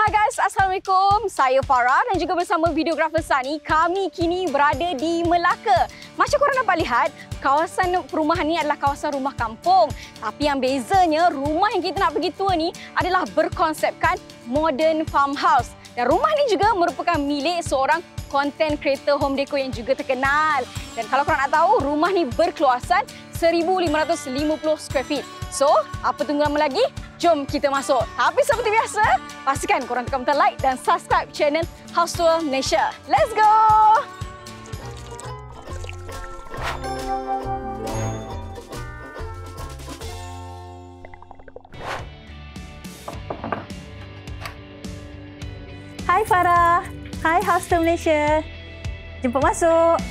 Hai guys, Assalamualaikum. Saya Farah dan juga bersama videografer Sani. Kami kini berada di Melaka. Macam korang dapat lihat, kawasan perumahan ni adalah kawasan rumah kampung. Tapi yang bezanya, rumah yang kita nak pergi tour ni adalah berkonsepkan modern farmhouse. Dan rumah ni juga merupakan milik seorang content creator home decor yang juga terkenal. Dan kalau korang nak tahu, rumah ni berkeluasan 1,550 square feet. So, apa tunggu lama lagi? Jom kita masuk. Tapi seperti biasa, pastikan korang tekan butang like dan subscribe channel House Tour Malaysia. Let's go! Hai Farah. Hai House Tour Malaysia. Jemput masuk.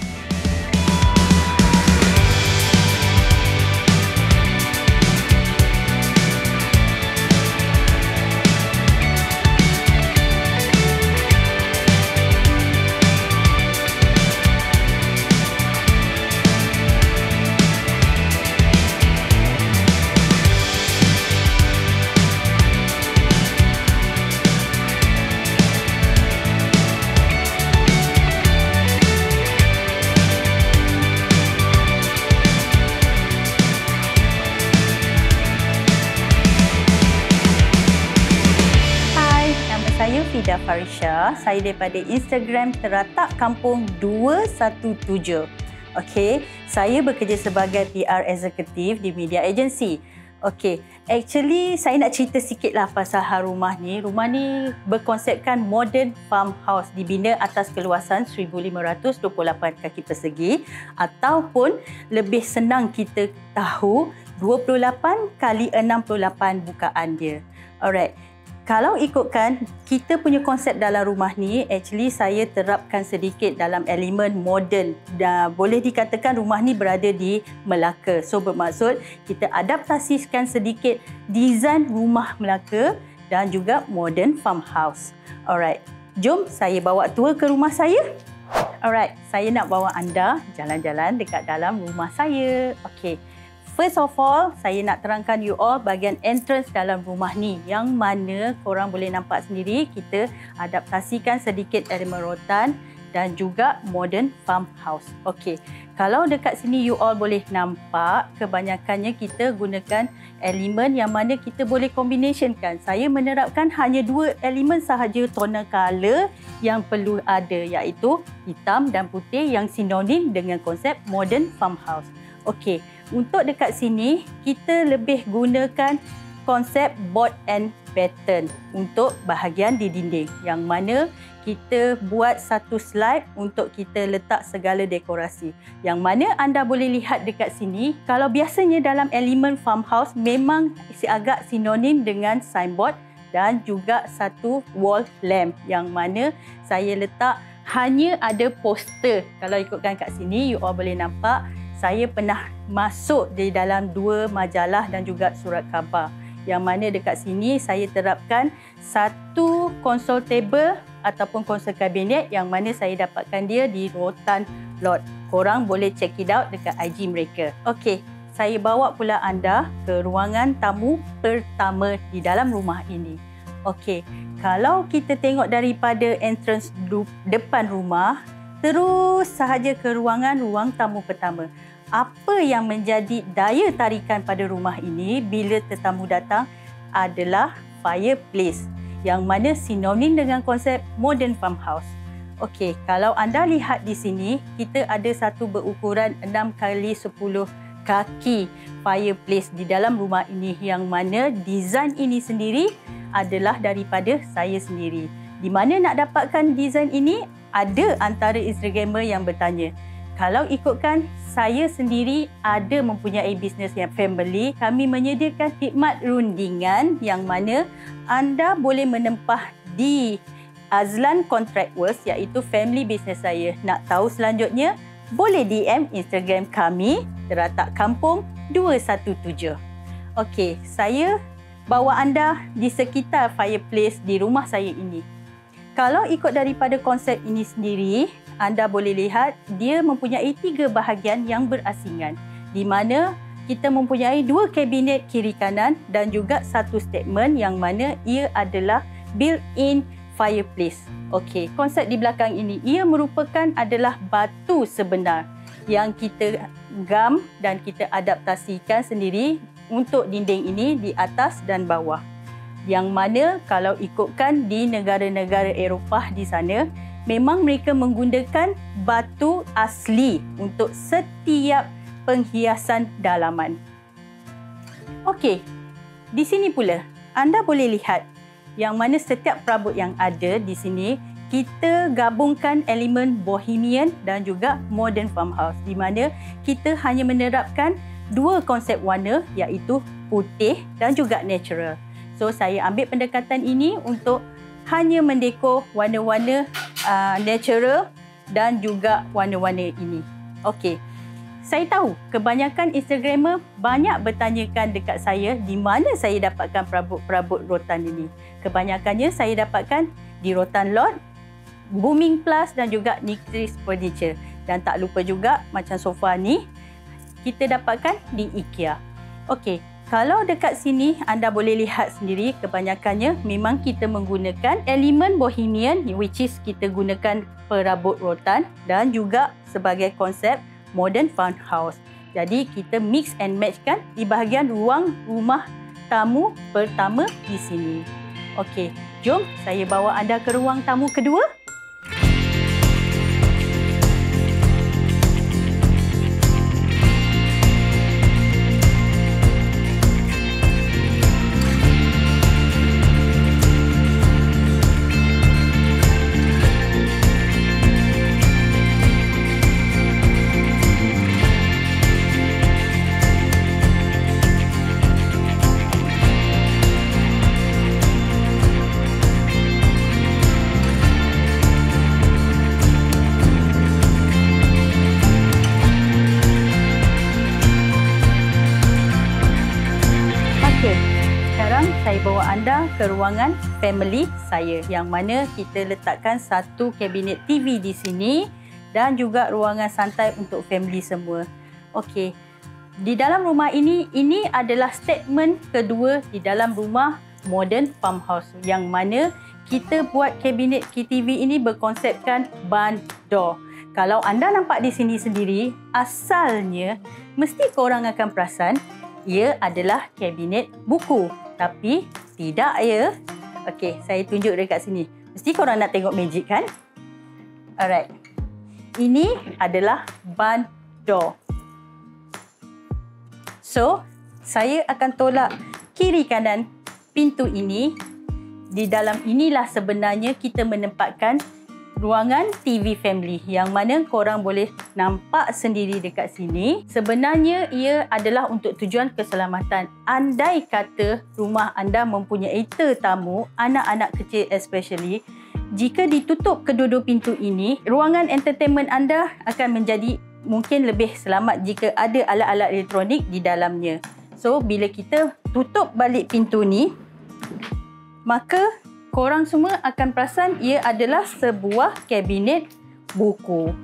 Saya Fida Farisha, saya daripada Instagram Teratak Kampung 217. Okey, saya bekerja sebagai PR executive di media agency. Okey, actually saya nak cerita sikitlah pasal rumah ni. Rumah ni berkonsepkan modern farmhouse, dibina atas keluasan 1,528 kaki persegi ataupun lebih senang kita tahu 28 kali 68 bukaan dia. Alright. Kalau ikutkan kita punya konsep dalam rumah ni, actually saya terapkan sedikit dalam elemen moden. Dan boleh dikatakan rumah ni berada di Melaka. So bermaksud kita adaptasikan sedikit desain rumah Melaka dan juga modern farmhouse. Alright, jom saya bawa tour ke rumah saya. Alright, saya nak bawa anda jalan-jalan dekat dalam rumah saya. Okey. First of all, saya nak terangkan you all bahagian entrance dalam rumah ni yang mana korang boleh nampak sendiri kita adaptasikan sedikit elemen rotan dan juga modern farmhouse. Okey, kalau dekat sini you all boleh nampak kebanyakannya kita gunakan elemen yang mana kita boleh combinationkan. Saya menerapkan hanya 2 elemen sahaja tone color yang perlu ada, iaitu hitam dan putih yang sinonim dengan konsep modern farmhouse. Okey, untuk dekat sini kita lebih gunakan konsep board and pattern untuk bahagian di dinding yang mana kita buat satu slide untuk kita letak segala dekorasi. Yang mana anda boleh lihat dekat sini, kalau biasanya dalam elemen farmhouse memang agak sinonim dengan signboard dan juga satu wall lamp yang mana saya letak hanya ada poster. Kalau ikutkan kat sini, you all boleh nampak saya pernah masuk di dalam 2 majalah dan juga surat khabar. Yang mana dekat sini saya terapkan satu konsol table ataupun konsol kabinet yang mana saya dapatkan dia di Rotan Lot. Korang boleh check it out dekat IG mereka. Okey, saya bawa pula anda ke ruangan tamu pertama di dalam rumah ini. Okey, kalau kita tengok daripada entrance depan rumah, terus sahaja ke ruang tamu pertama. Apa yang menjadi daya tarikan pada rumah ini bila tetamu datang adalah fireplace yang mana sinonim dengan konsep modern farmhouse. Okey, kalau anda lihat di sini, kita ada satu berukuran 6 kali 10 kaki fireplace di dalam rumah ini yang mana desain ini sendiri adalah daripada saya sendiri. Di mana nak dapatkan desain ini? Ada antara Instagramer yang bertanya. Kalau ikutkan, saya sendiri ada mempunyai bisnes yang family. Kami menyediakan khidmat rundingan yang mana anda boleh menempah di Azlan Contract Works iaitu family bisnes saya. Nak tahu selanjutnya? Boleh DM Instagram kami, Teratak Kampung 217. Okey, saya bawa anda di sekitar fireplace di rumah saya ini. Kalau ikut daripada konsep ini sendiri, anda boleh lihat dia mempunyai 3 bahagian yang berasingan di mana kita mempunyai 2 kabinet kiri kanan dan juga satu statement yang mana ia adalah built-in fireplace. Okey, konsep di belakang ini ia merupakan adalah batu sebenar yang kita gam dan kita adaptasikan sendiri untuk dinding ini di atas dan bawah. Yang mana kalau ikutkan di negara-negara Eropah di sana, memang mereka menggunakan batu asli untuk setiap penghiasan dalaman. Okey, di sini pula anda boleh lihat yang mana setiap perabot yang ada di sini kita gabungkan elemen bohemian dan juga modern farmhouse, di mana kita hanya menerapkan dua konsep warna iaitu putih dan juga natural. So saya ambil pendekatan ini untuk hanya mendekor warna-warna natural dan juga warna-warna ini. Okey. Saya tahu kebanyakan Instagramer banyak bertanyakan dekat saya di mana saya dapatkan perabot-perabot rotan ini. Kebanyakannya saya dapatkan di Rotan Lot, Booming Plus dan juga Nicris Furniture. Dan tak lupa juga macam sofa ni kita dapatkan di IKEA. Okey, kalau dekat sini anda boleh lihat sendiri kebanyakannya memang kita menggunakan elemen bohemian which is kita gunakan perabot rotan dan juga sebagai konsep modern farmhouse. Jadi kita mix and match kan di bahagian ruang rumah tamu pertama di sini. Okey, jom saya bawa anda ke ruang tamu kedua. Saya bawa anda ke ruangan family saya yang mana kita letakkan satu kabinet TV di sini dan juga ruangan santai untuk family semua. Okey. Di dalam rumah ini adalah statement kedua di dalam rumah modern farmhouse yang mana kita buat kabinet TV ini berkonsepkan barn door. Kalau anda nampak di sini sendiri, asalnya mesti korang akan perasan ia adalah kabinet buku. Tapi tidak ya. Okey, saya tunjuk dekat sini. Mesti korang nak tengok magic kan? Alright. Ini adalah barn door. So, saya akan tolak kiri kanan pintu ini. Di dalam inilah sebenarnya kita menempatkan ruangan TV family yang mana korang boleh nampak sendiri dekat sini. Sebenarnya ia adalah untuk tujuan keselamatan. Andai kata rumah anda mempunyai tetamu, anak-anak kecil especially, jika ditutup kedua-dua pintu ini, ruangan entertainment anda akan menjadi mungkin lebih selamat jika ada alat-alat elektronik di dalamnya. So, bila kita tutup balik pintu ni, maka korang semua akan perasan ia adalah sebuah kabinet buku.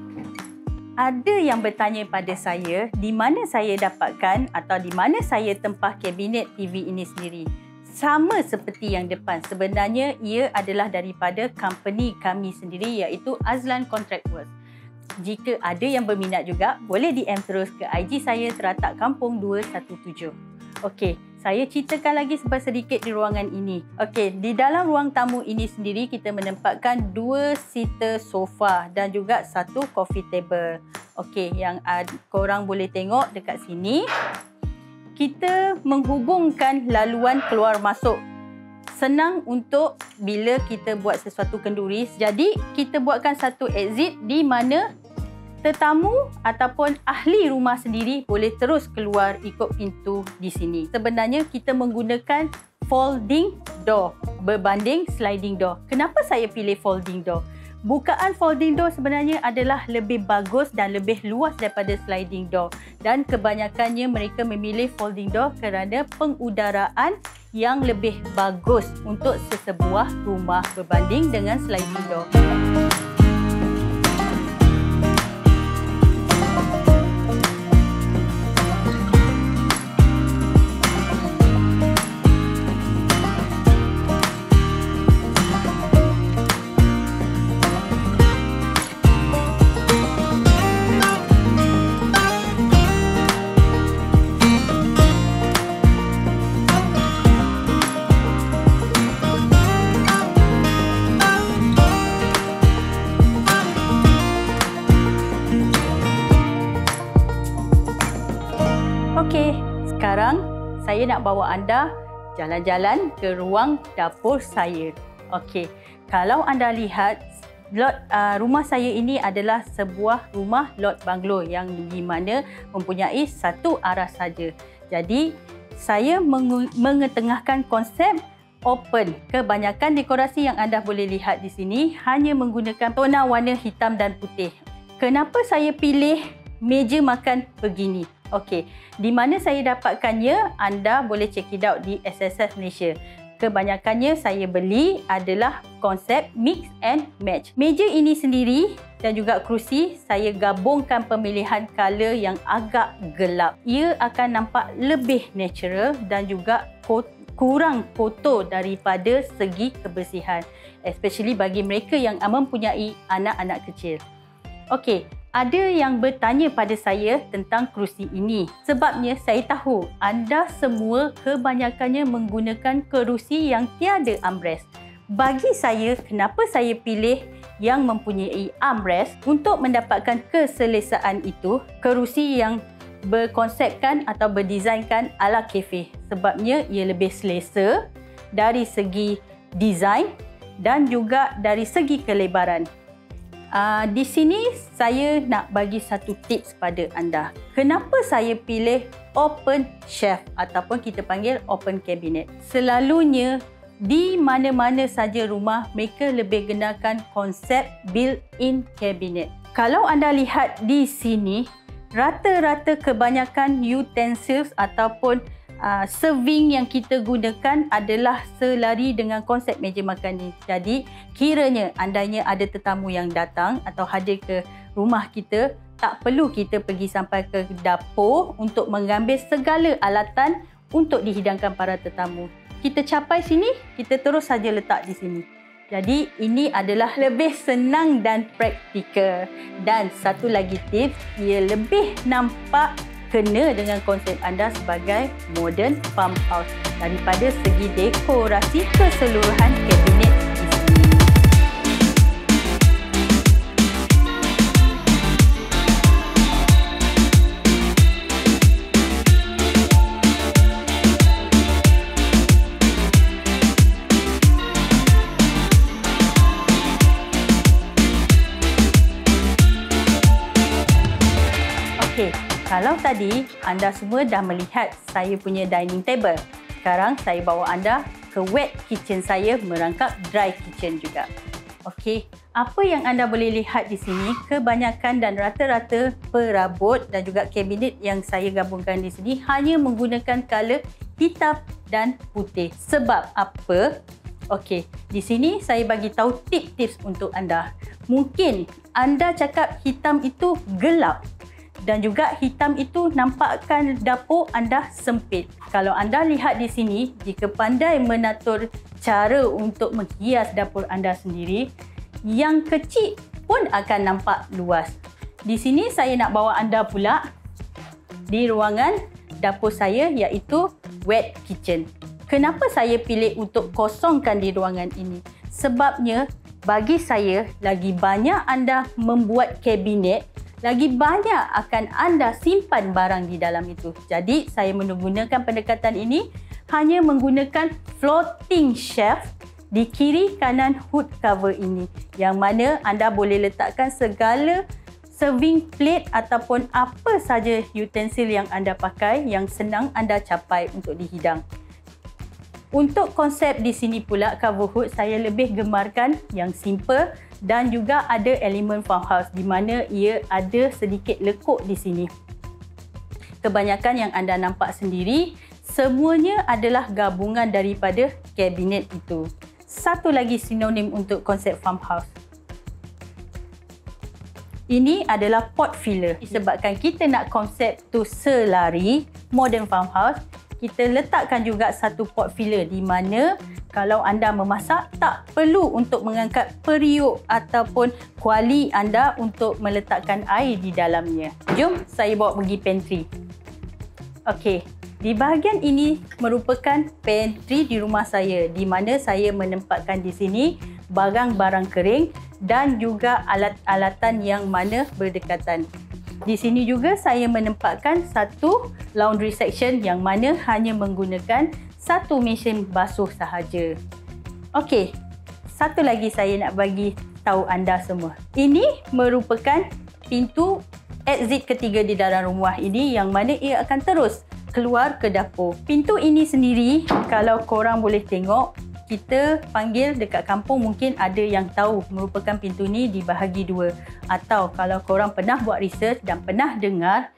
Ada yang bertanya pada saya di mana saya dapatkan atau di mana saya tempah kabinet TV ini sendiri. Sama seperti yang depan, sebenarnya ia adalah daripada company kami sendiri iaitu Azlan Contract Works. Jika ada yang berminat juga, boleh DM terus ke IG saya Teratak Kampung 217. Okey, saya ceritakan lagi sedikit di ruangan ini. Okey, di dalam ruang tamu ini sendiri kita menempatkan 2 seater sofa dan juga 1 coffee table. Okey, yang korang boleh tengok dekat sini. Kita menghubungkan laluan keluar masuk. Senang untuk bila kita buat sesuatu kenduri. Jadi, kita buatkan satu exit di mana tetamu ataupun ahli rumah sendiri boleh terus keluar ikut pintu di sini. Sebenarnya kita menggunakan folding door berbanding sliding door. Kenapa saya pilih folding door? Bukaan folding door sebenarnya adalah lebih bagus dan lebih luas daripada sliding door. Dan kebanyakannya mereka memilih folding door kerana pengudaraan yang lebih bagus untuk sesebuah rumah berbanding dengan sliding door. saya nak bawa anda jalan-jalan ke ruang dapur saya. Okey, kalau anda lihat rumah saya ini adalah sebuah rumah lot banglo yang di mana mempunyai satu arah saja. Jadi saya mengetengahkan konsep open. Kebanyakan dekorasi yang anda boleh lihat di sini hanya menggunakan tona warna hitam dan putih. Kenapa saya pilih meja makan begini? Okey, di mana saya dapatkannya? Anda boleh check it out di SSF Malaysia. Kebanyakannya saya beli adalah konsep mix and match. Meja ini sendiri dan juga kerusi saya gabungkan pemilihan color yang agak gelap. Ia akan nampak lebih natural dan juga kurang kotor daripada segi kebersihan, especially bagi mereka yang mempunyai anak-anak kecil. Okey, ada yang bertanya pada saya tentang kerusi ini. Sebabnya saya tahu anda semua kebanyakannya menggunakan kerusi yang tiada armrest. Bagi saya, kenapa saya pilih yang mempunyai armrest? Untuk mendapatkan keselesaan itu, kerusi yang berkonsepkan atau berdesainkan ala kafe. Sebabnya ia lebih selesa dari segi desain dan juga dari segi kelebaran. Di sini saya nak bagi satu tips pada anda. Kenapa saya pilih open shelf ataupun kita panggil open cabinet? Selalunya di mana-mana saja rumah mereka lebih gunakan konsep built-in cabinet. Kalau anda lihat di sini, rata-rata kebanyakan utensils ataupun serving yang kita gunakan adalah selari dengan konsep meja makan ni. Jadi kiranya andainya ada tetamu yang datang atau hadir ke rumah kita, tak perlu kita pergi sampai ke dapur untuk mengambil segala alatan untuk dihidangkan para tetamu. Kita capai sini, kita terus saja letak di sini. Jadi ini adalah lebih senang dan praktikal. Dan satu lagi tips, ia lebih nampak kena dengan konsep anda sebagai modern farmhouse daripada segi dekorasi keseluruhan kabinet di sini. Okey. Kalau tadi anda semua dah melihat saya punya dining table, sekarang saya bawa anda ke wet kitchen saya merangkap dry kitchen juga. Okey, apa yang anda boleh lihat di sini, kebanyakan dan rata-rata perabot dan juga kabinet yang saya gabungkan di sini hanya menggunakan color hitam dan putih. Sebab apa? Okey, di sini saya bagi tahu tips-tips untuk anda. Mungkin anda cakap hitam itu gelap. Dan juga hitam itu nampakkan dapur anda sempit. Kalau anda lihat di sini, jika pandai menatur cara untuk menghias dapur anda sendiri, yang kecil pun akan nampak luas. Di sini saya nak bawa anda pula di ruangan dapur saya iaitu wet kitchen. Kenapa saya pilih untuk kosongkan di ruangan ini? Sebabnya bagi saya, lagi banyak anda membuat kabinet, lagi banyak akan anda simpan barang di dalam itu. Jadi saya menggunakan pendekatan ini hanya menggunakan floating shelf di kiri kanan hood cover ini, yang mana anda boleh letakkan segala serving plate ataupun apa saja utensil yang anda pakai yang senang anda capai untuk dihidang. Untuk konsep di sini pula cover hood saya lebih gemarkan yang simple dan juga ada elemen farmhouse di mana ia ada sedikit lekuk di sini. Kebanyakan yang anda nampak sendiri semuanya adalah gabungan daripada kabinet itu. Satu lagi sinonim untuk konsep farmhouse. Ini adalah pot filler. Disebabkan kita nak konsep tu selari modern farmhouse, kita letakkan juga satu pot filler di mana kalau anda memasak tak perlu untuk mengangkat periuk ataupun kuali anda untuk meletakkan air di dalamnya. Jom saya bawa pergi pantry. Okey, di bahagian ini merupakan pantry di rumah saya di mana saya menempatkan di sini barang-barang kering dan juga alat-alatan yang mana berdekatan. Di sini juga saya menempatkan satu laundry section yang mana hanya menggunakan satu mesin basuh sahaja. Okey, satu lagi saya nak bagi tahu anda semua. Ini merupakan pintu exit ketiga di dalam rumah ini yang mana ia akan terus keluar ke dapur. Pintu ini sendiri, kalau korang boleh tengok, kita panggil dekat kampung mungkin ada yang tahu merupakan pintu ni dibahagi dua. Atau kalau korang pernah buat research dan pernah dengar,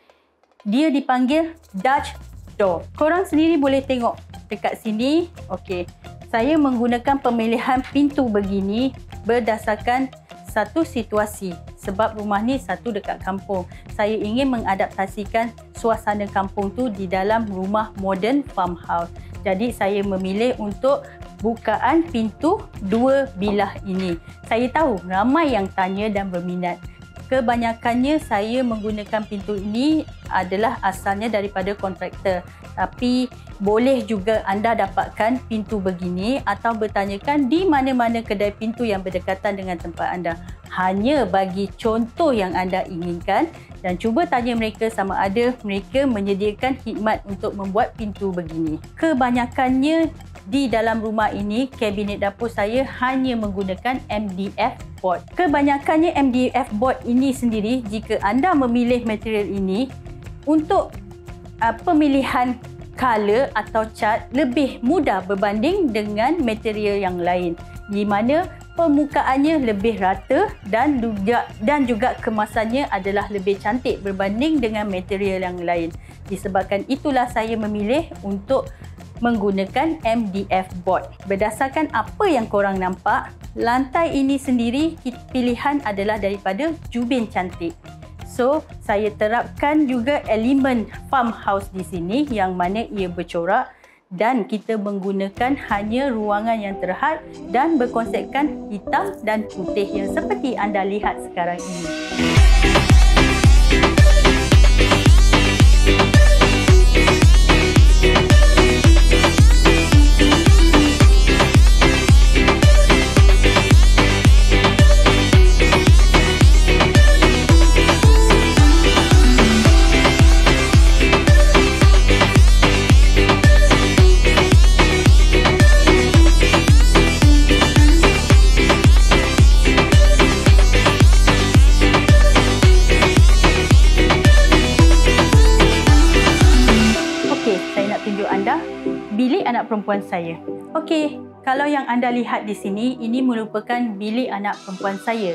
dia dipanggil Dutch door. Korang sendiri boleh tengok dekat sini. Okey, saya menggunakan pemilihan pintu begini berdasarkan satu situasi. Sebab rumah ni satu dekat kampung. Saya ingin mengadaptasikan suasana kampung tu di dalam rumah modern farmhouse. Jadi saya memilih untuk bukaan pintu dua bilah ini. Saya tahu ramai yang tanya dan berminat. Kebanyakannya saya menggunakan pintu ini adalah asalnya daripada kontraktor. Tapi boleh juga anda dapatkan pintu begini atau bertanyakan di mana-mana kedai pintu yang berdekatan dengan tempat anda. Hanya bagi contoh yang anda inginkan dan cuba tanya mereka sama ada mereka menyediakan khidmat untuk membuat pintu begini. Kebanyakannya di dalam rumah ini, kabinet dapur saya hanya menggunakan MDF board. Kebanyakannya MDF board ini sendiri, jika anda memilih material ini untuk pemilihan color atau cat lebih mudah berbanding dengan material yang lain, di mana permukaannya lebih rata dan juga kemasannya adalah lebih cantik berbanding dengan material yang lain. Disebabkan itulah saya memilih untuk menggunakan MDF board. Berdasarkan apa yang korang nampak, lantai ini sendiri pilihan adalah daripada Jubin Cantik. So, saya terapkan juga elemen farmhouse di sini yang mana ia bercorak dan kita menggunakan hanya ruangan yang terhad dan berkonsepkan hitam dan putih yang seperti anda lihat sekarang ini. Bilik anak perempuan saya. Okey, kalau yang anda lihat di sini, ini merupakan bilik anak perempuan saya.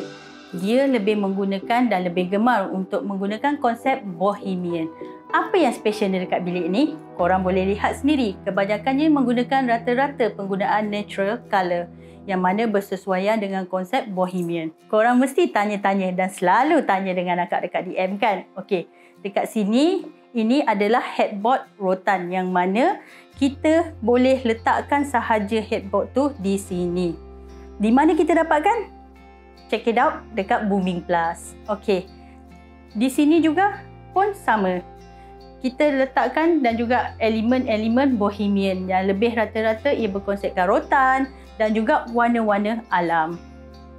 Dia lebih menggunakan dan lebih gemar untuk menggunakan konsep bohemian. Apa yang special dekat bilik ini? Korang boleh lihat sendiri. Kebanyakannya menggunakan rata-rata penggunaan natural colour yang mana bersesuaian dengan konsep bohemian. Korang mesti tanya-tanya dan selalu tanya dengan akak dekat DM kan? Okey, dekat sini ini adalah headboard rotan yang mana kita boleh letakkan sahaja headboard tu di sini. Di mana kita dapatkan? Check it out dekat Booming Plus. Okey. Di sini juga pun sama. Kita letakkan dan juga elemen-elemen bohemian yang lebih rata-rata ia berkonsepkan rotan dan juga warna-warna alam.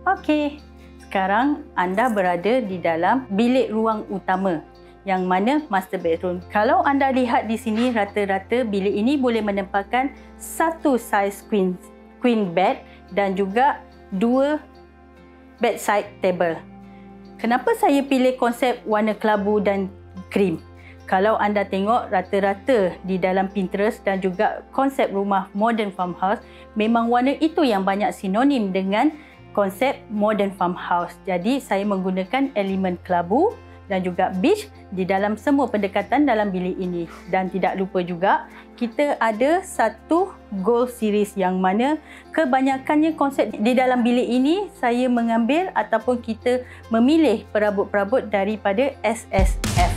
Okey. Sekarang anda berada di dalam bilik ruang utama yang mana master bedroom. Kalau anda lihat di sini, rata-rata bilik ini boleh menempatkan satu size queen bed dan juga dua bedside table. Kenapa saya pilih konsep warna kelabu dan krim? Kalau anda tengok rata-rata di dalam Pinterest dan juga konsep rumah modern farmhouse, memang warna itu yang banyak sinonim dengan konsep modern farmhouse. Jadi saya menggunakan elemen kelabu dan juga beige di dalam semua pendekatan dalam bilik ini. Dan tidak lupa juga, kita ada satu gold series yang mana kebanyakannya konsep di dalam bilik ini saya mengambil ataupun kita memilih perabot-perabot daripada SSF.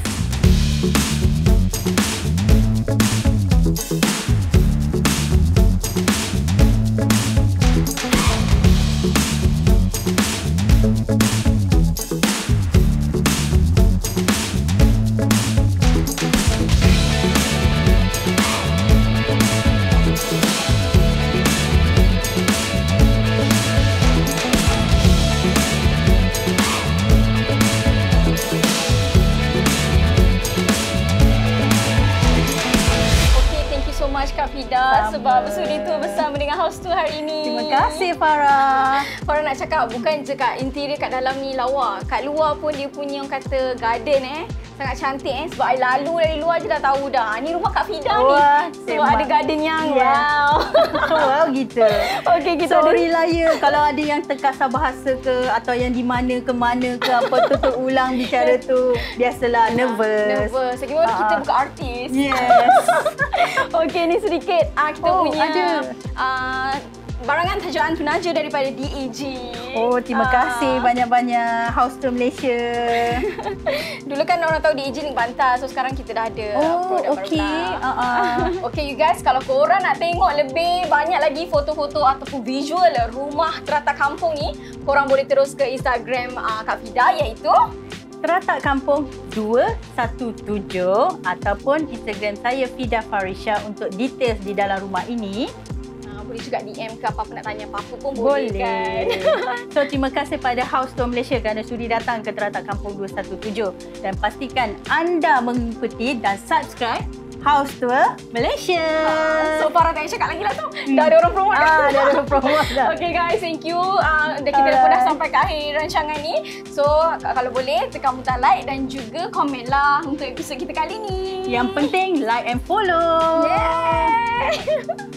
sebab sudi tour bersama dengan house tour hari ini. Terima kasih Farah. Farah nak cakap bukan je kat interior kat dalam ni lawa. Kat luar pun dia punya orang kata garden sangat cantik sebab I lalu dari luar je dah tahu dah. Ni rumah Kak Fida ni. Sebab ada garden yang wow. Wow gitu. Okey, kita sorry lah ya kalau ada yang terkasar bahasa ke atau yang di mana ke mana ke apa tutur ulang bicara tu. Biasalah nervous. Sekiranya kita bukan artis. Yes. Okey, ni sedikit kita punya ada. Barangan tajaan tunaja daripada DAG. Oh, terima kasih banyak-banyak House Tour Malaysia. Dulu kan orang tahu DAG ni bantal, so sekarang kita dah ada produk baru. Okey you guys, kalau korang nak tengok lebih banyak lagi foto-foto ataupun visual rumah teratak kampung ni, korang boleh terus ke Instagram Kak Fida iaitu Teratak Kampung 217 ataupun Instagram saya Fida Farisha untuk details di dalam rumah ini. Boleh juga DM ke apa-apa nak tanya apa-apa pun boleh kan. So terima kasih pada House Tour Malaysia kerana sudi datang ke Teratak Kampung 217 dan pastikan anda mengikuti dan subscribe House Tour Malaysia. So Farah tak payah cakap lagi lah tu. Dah ada orang promote. Dah ada orang promote dah. Okay guys, thank you. Kita dah sampai ke akhir rancangan ni. So kalau boleh tekan butang like dan juga komen lah untuk episod kita kali ni. Yang penting like and follow. Yeah.